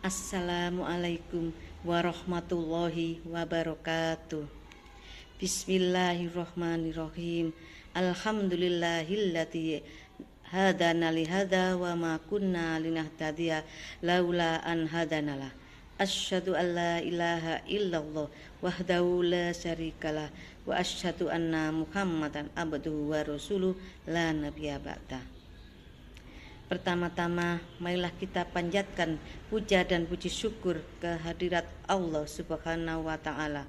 Assalamualaikum warahmatullahi wabarakatuh. Bismillahirrahmanirrahim. Alhamdulillahilladzi hadana li hadza wa ma kunna linahtadiya laula an hadanalah. Asyhadu an la ilaha illallah wahdahu la syarikalah wa asyhadu anna Muhammadan abduhu wa rasuluh la nabiyya ba'dah. Pertama-tama, marilah kita panjatkan puja dan puji syukur kehadirat Allah Subhanahu wa Ta'ala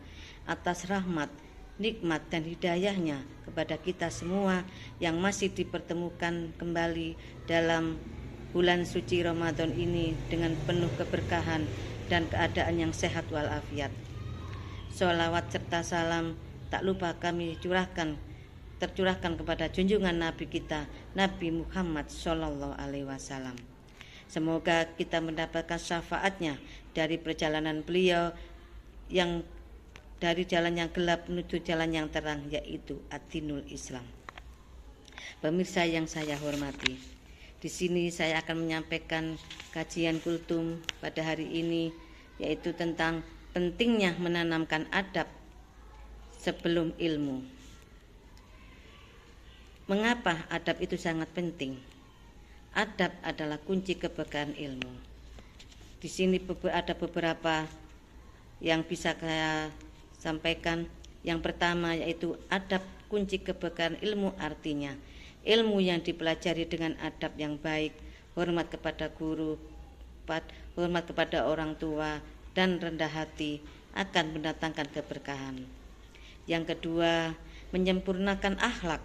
atas rahmat, nikmat dan hidayahnya kepada kita semua yang masih dipertemukan kembali dalam bulan suci Ramadan ini dengan penuh keberkahan dan keadaan yang sehat walafiat. Sholawat serta salam tak lupa kami tercurahkan kepada junjungan Nabi kita, Nabi Muhammad Sallallahu Alaihi Wasallam. Semoga kita mendapatkan syafaatnya dari perjalanan beliau yang dari jalan yang gelap menuju jalan yang terang, yaitu Ad-Dinul Islam. Pemirsa yang saya hormati, di sini saya akan menyampaikan kajian kultum pada hari ini, yaitu tentang pentingnya menanamkan adab sebelum ilmu. Mengapa adab itu sangat penting? Adab adalah kunci keberkahan ilmu. Di sini ada beberapa yang bisa saya sampaikan. Yang pertama yaitu adab kunci keberkahan ilmu, artinya ilmu yang dipelajari dengan adab yang baik, hormat kepada guru, hormat kepada orang tua, dan rendah hati akan mendatangkan keberkahan. Yang kedua, menyempurnakan akhlak.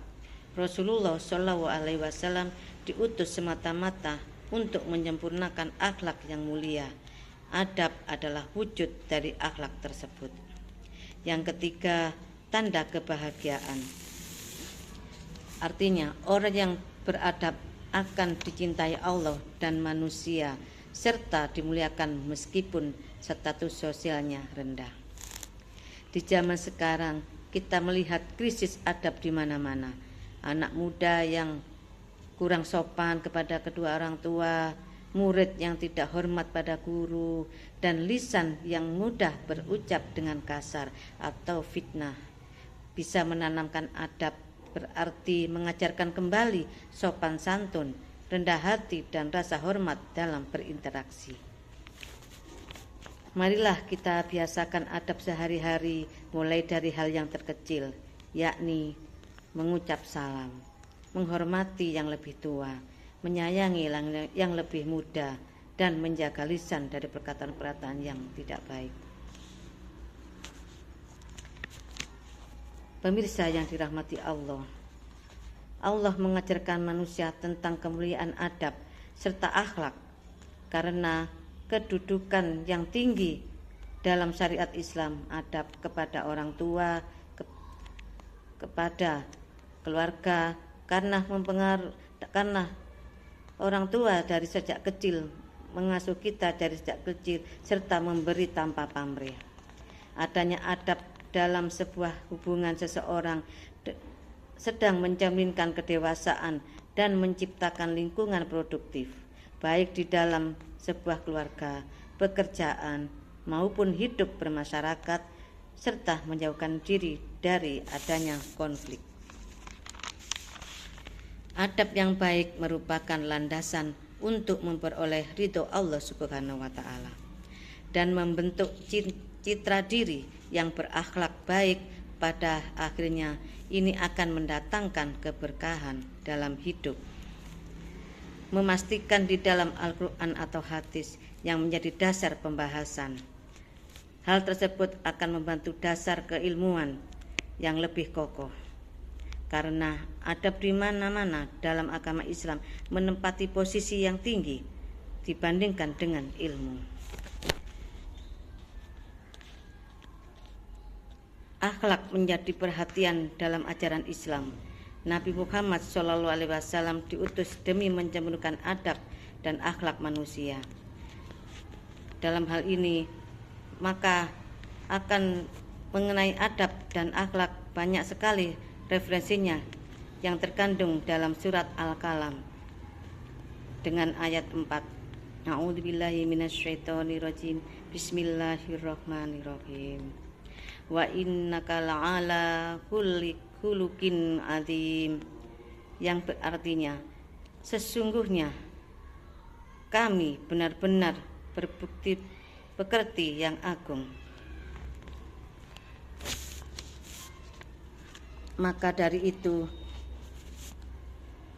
Rasulullah Shallallahu Alaihi Wasallam diutus semata-mata untuk menyempurnakan akhlak yang mulia. Adab adalah wujud dari akhlak tersebut. Yang ketiga, tanda kebahagiaan. Artinya orang yang beradab akan dicintai Allah dan manusia serta dimuliakan meskipun status sosialnya rendah. Di zaman sekarang kita melihat krisis adab di mana-mana. Anak muda yang kurang sopan kepada kedua orang tua, murid yang tidak hormat pada guru, dan lisan yang mudah berucap dengan kasar atau fitnah. Bisa menanamkan adab berarti mengajarkan kembali sopan santun, rendah hati, dan rasa hormat dalam berinteraksi. Marilah kita biasakan adab sehari-hari, mulai dari hal yang terkecil, yakni mengucap salam, menghormati yang lebih tua, menyayangi yang lebih muda, dan menjaga lisan dari perkataan-perkataan yang tidak baik. Pemirsa yang dirahmati Allah, Allah mengajarkan manusia tentang kemuliaan adab serta akhlak karena kedudukan yang tinggi dalam syariat Islam. Adab kepada orang tua, kepada keluarga, karena orang tua dari sejak kecil mengasuh kita dari sejak kecil serta memberi tanpa pamrih. Adanya adab dalam sebuah hubungan seseorang sedang mencerminkan kedewasaan dan menciptakan lingkungan produktif, baik di dalam sebuah keluarga, pekerjaan, maupun hidup bermasyarakat, serta menjauhkan diri dari adanya konflik. Adab yang baik merupakan landasan untuk memperoleh ridho Allah Subhanahu wa Ta'ala dan membentuk citra diri yang berakhlak baik. Pada akhirnya ini akan mendatangkan keberkahan dalam hidup. Memastikan di dalam Al-Quran atau hadis yang menjadi dasar pembahasan. Hal tersebut akan membantu dasar keilmuan yang lebih kokoh. Karena adab di mana-mana dalam agama Islam menempati posisi yang tinggi dibandingkan dengan ilmu. Akhlak menjadi perhatian dalam ajaran Islam. Nabi Muhammad SAW diutus demi menyempurnakan adab dan akhlak manusia. Dalam hal ini, maka akan mengenai adab dan akhlak banyak sekali referensinya yang terkandung dalam surat Al-Qalam dengan ayat 4. A'udzubillahi minasyaitonirrajim. Bismillahirrahmanirrahim. Wa innaka la'ala khuluqin azim, yang berartinya sesungguhnya kami benar-benar berbukti pekerti yang agung. Maka dari itu,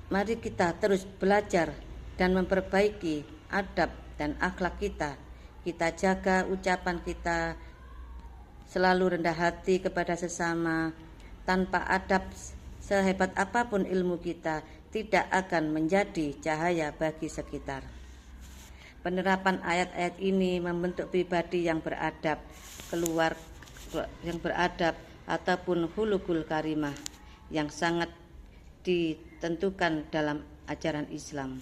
mari kita terus belajar dan memperbaiki adab dan akhlak kita. Kita jaga ucapan kita, selalu rendah hati kepada sesama. Tanpa adab, sehebat apapun ilmu kita, tidak akan menjadi cahaya bagi sekitar. Penerapan ayat-ayat ini membentuk pribadi yang beradab, ataupun hulukul karimah yang sangat ditentukan dalam ajaran Islam.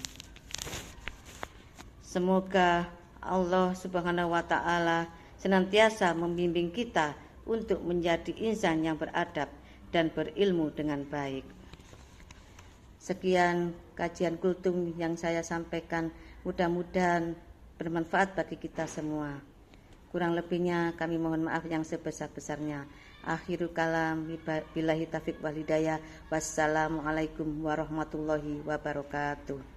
Semoga Allah Subhanahu wa Ta'ala senantiasa membimbing kita untuk menjadi insan yang beradab dan berilmu dengan baik. Sekian kajian kultum yang saya sampaikan, mudah-mudahan bermanfaat bagi kita semua. Kurang lebihnya kami mohon maaf yang sebesar-besarnya. Akhirul kalam, billahi taufiq wal hidayah. Wassalamualaikum warahmatullahi wabarakatuh.